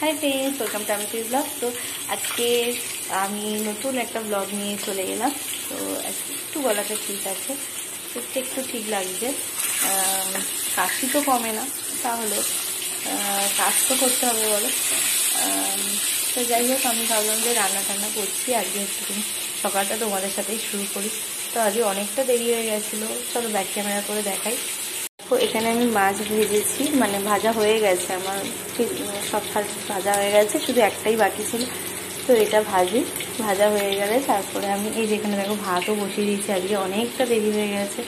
High friends, welcome to আমিতিস blog. তো আজকে আমি নতুন একটা ব্লগ নিয়ে চলে গেলাম। তো আজকে একটু গলাটা ঠিক আছে, একটু ঠিক লাগছে। কাশি তো কমে না, তাহলে কাজ তো করতে হবে বলো। তো যাই হোক, আমি ভাবলাম যে রান্না টান্না করছি আজকে, একটু সকালটা তোমাদের সাথেই শুরু করি। তো আজকে অনেকটা দেরি হয়ে গেছিলো, চলো ব্যাক ক্যামেরা করে দেখাই। তো এখানে আমি মাছ ভেজেছি, মানে ভাজা হয়ে গেছে আমার, ঠিক সব ভাজা হয়ে গেছে, শুধু একটাই বাকি ছিল। তো এটা ভাজা হয়ে গেলে তারপরে আমি এই যেখানে দেখো ভাতও বসিয়ে দিয়েছি। আজকে অনেকটা দেরি হয়ে গেছে,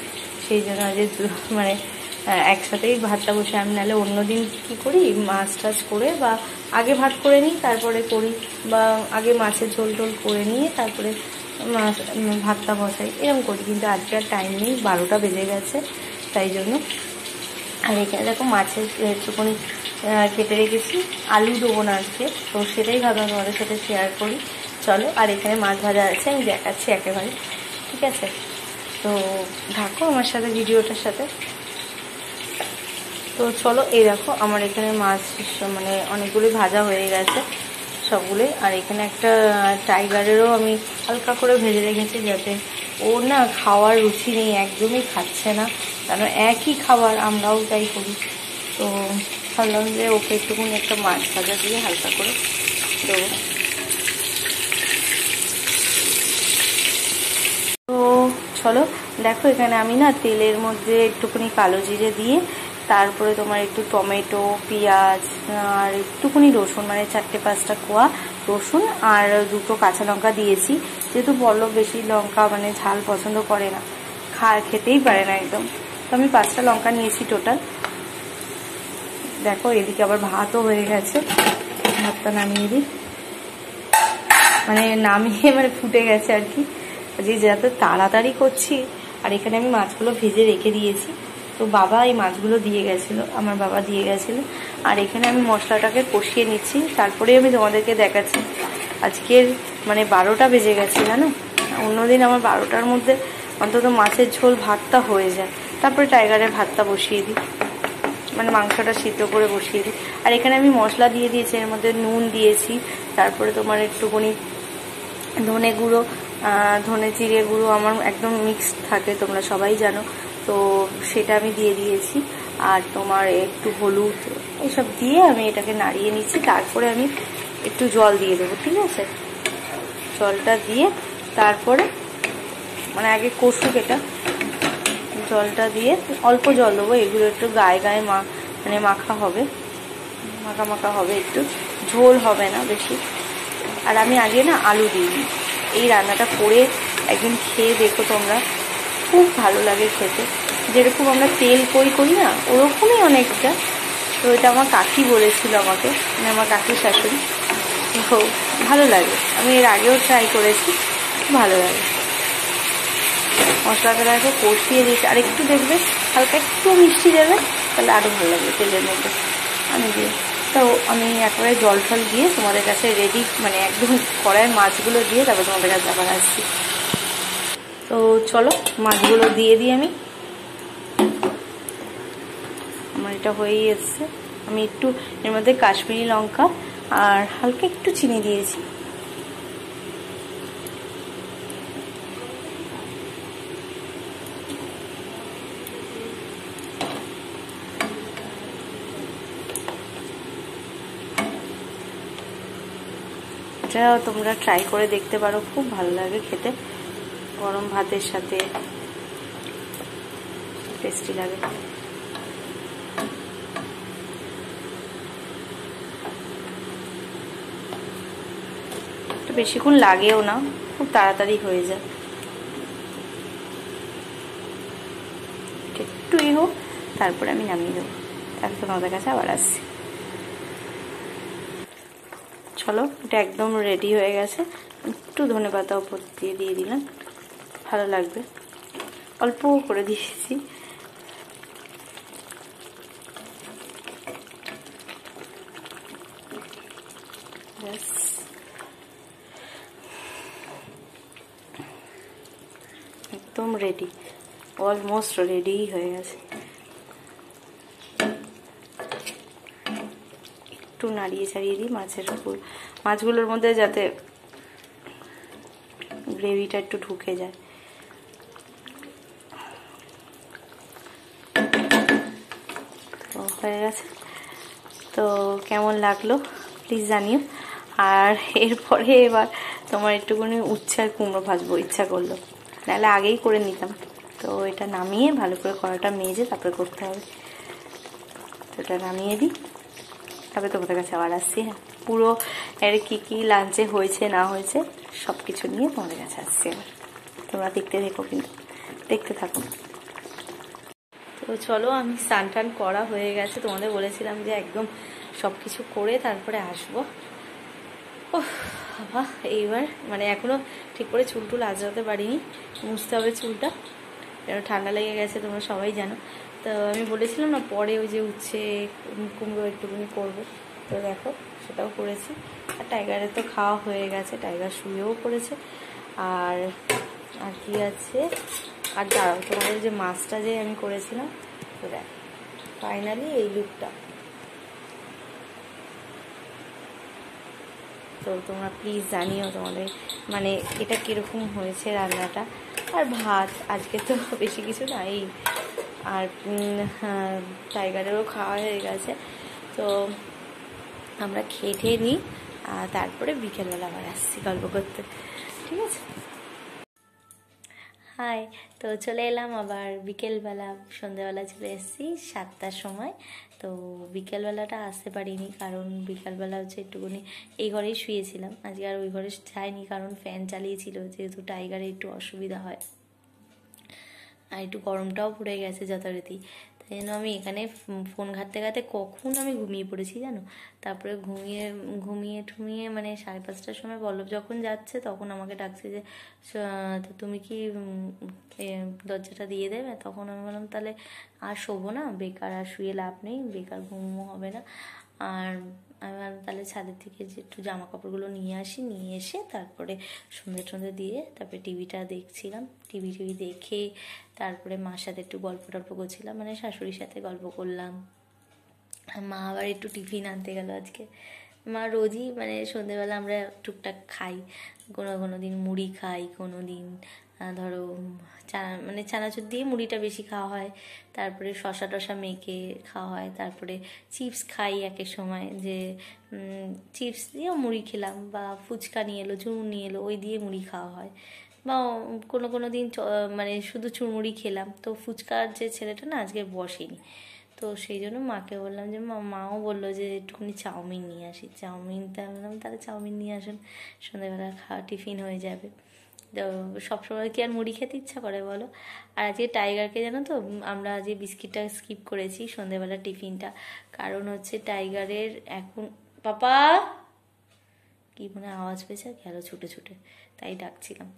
সেই জন্য আজকে মানে একসাথেই ভাতটা বসে, আমি নাহলে অন্যদিন কী করি, মাছ টাছ করে বা আগে ভাত করে নিই তারপরে করি, বা আগে মাছের ঝোল টোল করে নিয়ে তারপরে ভাতটা বসাই, এরকম করি। কিন্তু আজকে আর টাইম নেই, 12টা বেজে গেছে, তাই জন্য। আর এখানে দেখো মাছের একটুখানি কেটে রেখেছি, আলু দেবো না আজকে, তো সেটাই ভাবলাম তোমাদের সাথে শেয়ার করি। চলো, আর এখানে মাছ ভাজা আছে, আমি দেখাচ্ছি একেবারে, ঠিক আছে? তো থাকো আমার সাথে, ভিডিওটার সাথে। তো চলো, এই দেখো আমার এখানে মাছ মানে অনেকগুলোই ভাজা হয়ে গেছে সবগুলোই। আর এখানে একটা টাইগারেরও আমি হালকা করে ভেজে রেখেছি, যাতে ও না খাওয়ার রুচি নেই, একদমই খাচ্ছে না, কারণ একই খাবার আমরাও তাই করি। তো ভাবলাম যে ওকে একটুখানি একটা মাছ ভাজা দিয়ে হালকা করে দেবো। তো চলো দেখো, এখানে আমি না তেলের মধ্যে একটুখানি কালো জিরে দিয়ে, তারপরে তোমার একটু টমেটো, পেঁয়াজ আর একটুখানি রসুন, মানে 4-5টা কোয়া রসুন আর 2টো কাঁচা লঙ্কা দিয়েছি। যেহেতু পল্লব বেশি লঙ্কা মানে ঝাল পছন্দ করে না, খেতেই পারে না একদম, তো আমি 5টা লঙ্কা নিয়েছি টোটাল। দেখো এদিকে আবার ভাতও হয়ে গেছে, ভাতটা নামিয়ে দিই, মানে ফুটে গেছে আর কি, যে যাতে তাড়াতাড়ি করছি। আর এখানে আমি মাছগুলো ভেজে রেখে দিয়েছি, তো বাবা এই মাছগুলো দিয়ে গেছিলো, আমার বাবা দিয়ে গেছিলো। আর এখানে আমি মশলাটাকে কষিয়ে নিচ্ছি, তারপরে আমি তোমাদেরকে দেখাচ্ছি। আজকের মানে 12টা বেজে গেছে জানো, অন্যদিন আমার 12টার মধ্যে অন্তত মাছের ঝোল ভাতটা হয়ে যায়, তারপরে টাইগারের ভাতটা বসিয়ে দিই, মানে মাংসটা সিদ্ধ করে বসিয়ে দিই। আর এখানে আমি মশলা দিয়ে দিয়েছি, এর মধ্যে নুন দিয়েছি, তারপরে তোমার একটুখানি ধনে গুঁড়ো, ধনে জিরে গুঁড়ো আমার একদম মিক্সড থাকে, তোমরা সবাই জানো, তো সেটা আমি দিয়ে দিয়েছি। আর তোমার একটু হলুদ, এসব দিয়ে আমি এটাকে নাড়িয়ে নিচ্ছি। তারপরে আমি একটু জল দিয়ে দেবো, ঠিক আছে? জলটা দিয়ে তারপরে মানে আগে কষুক এটা, জলটা দিয়ে অল্প জল দেবো, এগুলো একটু গায়ে গায়ে মানে মাখা হবে, মাখা হবে, একটু ঝোল হবে না বেশি। আর আমি আগে না আলু দিইনি, এই রান্নাটা করে একদিন খেয়ে দেখো তোমরা, খুব ভালো লাগে খেতে, যেরকম আমরা তেল করি না ওরকমই অনেকটা। তো এটা আমার কাকি বলেছিল আমাকে, মানে আমার কাকির শাশুড়ি, তো ভালো লাগে, আমি এর আগেও ট্রাই করেছি, ভালো লাগে। মশলাটা দেখো কষিয়ে দিয়েছি, আর একটু দেখবে হালকা একটু মিষ্টি দেবে, তাহলে আরও ভালো লাগবে তেলের মধ্যে আমি দিয়ে। তো আমি একেবারে জল টল দিয়ে তোমাদের কাছে রেডি, মানে একদম কড়াইয়ের মাছগুলো দিয়ে তারপর তোমাদের কাছে আবার আসছি। তো চলো মাছগুলো দিয়ে দিই আমি, আমার এটা হয়েই এসছে। আমি একটু এর মধ্যে কাশ্মীরি লঙ্কা আর হালকা একটু চিনি দিয়েছি। এটা তোমরা ট্রাই করে দেখতে পারো, খুব ভালো লাগে খেতে, গরম ভাতের সাথে টেস্টি লাগে। বেশিক্ষণ লাগেও না, খুব তাড়াতাড়ি হয়ে যায়। একটু হোক, তারপরে আমি নামিয়ে দেবো, তারপর তোমাদের কাছে আবার আসছি। চলো, এটা একদম রেডি হয়ে গেছে। একটু ধনেপাতা উপর দিয়ে দিলাম, ভালো লাগবে, অল্প করে দিয়েছি। একদম রেডি, অলমোস্ট রেডি হয়ে গেছে। একটু নাড়িয়ে ছাড়িয়ে দিই মাছের উপর, মাছগুলোর মধ্যে যাতে গ্রেভিটা একটু ঢুকে যায়। তো হয়ে গেছে, তো কেমন লাগলো প্লিজ জানিও। আর এরপরে এবার তোমার একটুখানি উচ্ছে আর কুমড়ো ভাজবো ইচ্ছা করলো, নাহলে আগেই করে নিতাম। তো এটা নামিয়ে ভালো করে কড়াটা মেজে তারপরে করতে হবে। তো এটা নামিয়ে দিই, তারপরে তোমাদের কাছে আবার আসছি। হ্যাঁ, পুরো এর কী কী লাঞ্চে হয়েছে না হয়েছে সব কিছু নিয়ে তোমাদের কাছে আসছি এবার। তোমরা দেখতে থাকো, কিন্তু দেখতে থাকো। তো চলো, আমি স্নান টান করা হয়ে গেছে, তোমাদের বলেছিলাম যে একদম সব কিছু করে তারপরে আসবো। ও বাবা, এইবার মানে এখনও ঠিক করে চুল টুল আঁচড়াতে পারিনি, মুছতে হবে চুলটা, ঠান্ডা লেগে গেছে তোমরা সবাই জানো। তো আমি বলেছিলাম না পরে ওই যে উচ্ছে কুমড়ো একটুখানি করবো, তো দেখো সেটাও করেছি। আর টাইগারের তো খাওয়া হয়ে গেছে, টাইগার শুয়েও পড়েছে। আর আর কি আছে, আর দাঁড়াও তোমাদের যে মাছটা যে আমি করেছিলাম, তো দেখ ফাইনালি এই লুকটা। তো তোমরা প্লিজ জানিও তোমাদের মানে এটা কীরকম হয়েছে রান্নাটা। আর ভাত আজকে তো বেশি কিছু নাই, আর টাইগারেরও খাওয়া হয়ে গেছে। তো আমরা খেয়ে নিই, আর তারপরে বিকেলবেলা আবার আসছি গল্প করতে, ঠিক আছে? হাই, তো চলে এলাম আবার বিকেলবেলা, সন্ধ্যেবেলা চলে এসেছি 7টার সময়। তো বিকেলবেলাটা আসতে পারিনি কারণ বিকেলবেলা হচ্ছে একটুখানি এই ঘরেই শুয়েছিলাম, আজকে আর ওই ঘরে যাইনি কারণ ফ্যান চালিয়েছিল, যেহেতু টাইগারে একটু অসুবিধা হয় আর একটু গরমটাও পড়ে গেছে যথারীতি। তাই জন্য আমি এখানে ফোন ঘাঁটতে ঘাঁটতে কখন আমি ঘুমিয়ে পড়েছি জানো। তারপরে ঘুমিয়ে মানে 5:30টার সময় পল্লব যখন যাচ্ছে তখন আমাকে ডাকছে যে তো তুমি কি দরজাটা দিয়ে দেবে। তখন আমি বললাম তাহলে আর শোবো না, বেকার আর শুয়ে লাভ নেই, বেকার ঘুমও হবে না। আর আমি তাহলে ছাদের থেকে যে একটু জামা কাপড়গুলো নিয়ে আসি, নিয়ে এসে তারপরে সন্ধ্যে দিয়ে তারপরে টিভিটা দেখছিলাম। টিভি দেখে তারপরে মার সাথে একটু গল্প টল্প করছিলাম, মানে শাশুড়ির সাথে গল্প করলাম। মা আবার একটু টিফিন আনতে গেল আজকে। মা রোজই মানে সন্ধ্যেবেলা আমরা টুকটাক খাই, কোনো দিন মুড়ি খাই, কোনো দিন ধরো চানাচুর দিয়ে মুড়িটা বেশি খাওয়া হয়, তারপরে শশা টশা মেখে খাওয়া হয়, তারপরে চিপস খাই একের সময়, যে চিপস দিয়েও মুড়ি খেলাম, বা ফুচকা নিয়ে এলো, চুরমুর নিয়ে এলো, ওই দিয়ে মুড়ি খাওয়া হয়। বা কোনো দিন মানে শুধু চুরমুড়ি খেলাম। তো ফুচকার যে ছেলেটা না আজকে বসেনি, তো সেই জন্য মাকে বললাম যে মাও বললো যে একটুখানি চাউমিন নিয়ে আসি। চাউমিনটা বললাম তাহলে চাউমিন নিয়ে আসুন, সন্ধ্যেবেলা খাওয়া টিফিন হয়ে যাবে। তো সবসময় কি আর মুড়ি খেতে ইচ্ছা করে বলো। আর আজকে টাইগারকে জানো তো, আমরা আজকে বিস্কিটটা স্কিপ করেছি সন্ধ্যেবেলা টিফিনটা, কারণ হচ্ছে টাইগারের এখন পাপা কি মনে আওয়াজ পেয়েছে গেল ছুটে, তাই ডাকছিলাম।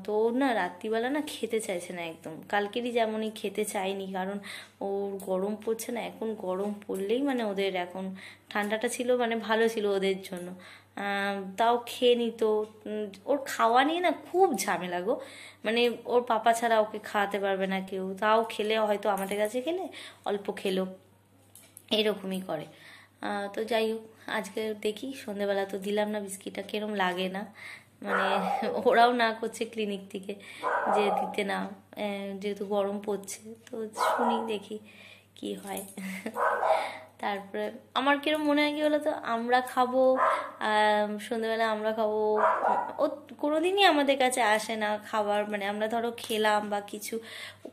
তো ওর না রাত্রিবেলা না খেতে চাইছে না একদম, কালকেরই যেমনই খেতে চায়নি, কারণ ওর গরম পড়ছে না, এখন গরম পড়লেই মানে ওদের এখন ঠান্ডাটা ছিল মানে ভালো ছিল ওদের জন্য, তাও খেয়ে নিত। ওর খাওয়া নিয়ে না খুব ঝামেলা গো, মানে ওর পাপা ছাড়া ওকে খাওয়াতে পারবে না কেউ, তাও খেলে হয়তো আমাদের কাছে খেলে অল্প খেলো, এরকমই করে। তো যাই হোক, আজকে দেখি সন্ধেবেলা তো দিলাম না বিস্কিটটা, কিরম লাগে না, মানে ওরাও না করছে ক্লিনিক থেকে যে দিতে না, যেহেতু গরম পড়ছে। তো শুনি দেখি কি হয়। তারপরে আমার কিরম মনে হয় কি বলো তো, আমরা খাবো সন্ধ্যেবেলা, আমরা খাবো, ও কোনোদিনই আমাদের কাছে আসে না খাবার, মানে আমরা ধরো খেলাম বা কিছু,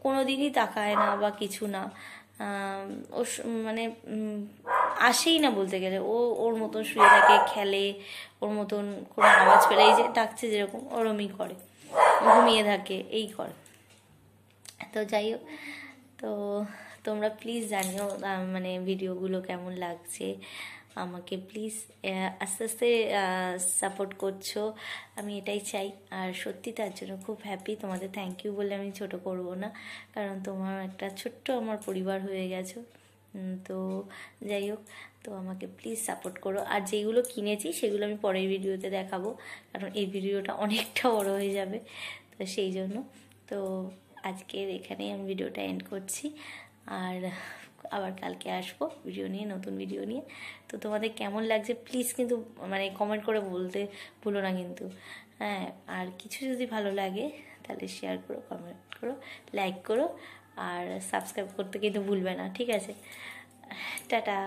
কোনোদিনই তাকায় না বা কিছু না, ও মানে আসেই না বলতে গেলে। ওর মতন শুয়ে থাকে, খেলে, ওর মতন কোনো আওয়াজ পেলে এই যে ডাকছে যেরকম ওরমই করে, ঘুমিয়ে থাকে, এই করে। তো যাই হোক, তো তোমরা প্লিজ জানিও মানে ভিডিওগুলো কেমন লাগছে আমাকে, প্লিজ আস্তে আস্তে সাপোর্ট করছো, আমি এটাই চাই। আর সত্যি তার জন্য খুব হ্যাপি, তোমাদের থ্যাংক ইউ বলে আমি ছোট করব না, কারণ তোমার একটা ছোট্ট আমার পরিবার হয়ে গেছো। তো যাই হোক, তো আমাকে প্লিজ সাপোর্ট করো। আর যেগুলো কিনেছি সেগুলো আমি পরের ভিডিওতে দেখাবো, কারণ এই ভিডিওটা অনেকটা বড় হয়ে যাবে, তো সেই জন্য। তো আজকের এখানেই আমি ভিডিওটা এন্ড করছি। আর আবার কালকে আসবো ভিডিও নিয়ে, নতুন ভিডিও নিয়ে। তো তোমাদের কেমন লাগছে প্লিজ কিন্তু মানে কমেন্ট করে বলতে ভুলো না কিন্তু। হ্যাঁ, আর কিছু যদি ভালো লাগে তাহলে শেয়ার করো, কমেন্ট করো, লাইক করো, আর সাবস্ক্রাইব করতে কিন্তু ভুলবে না, ঠিক আছে? টাটা।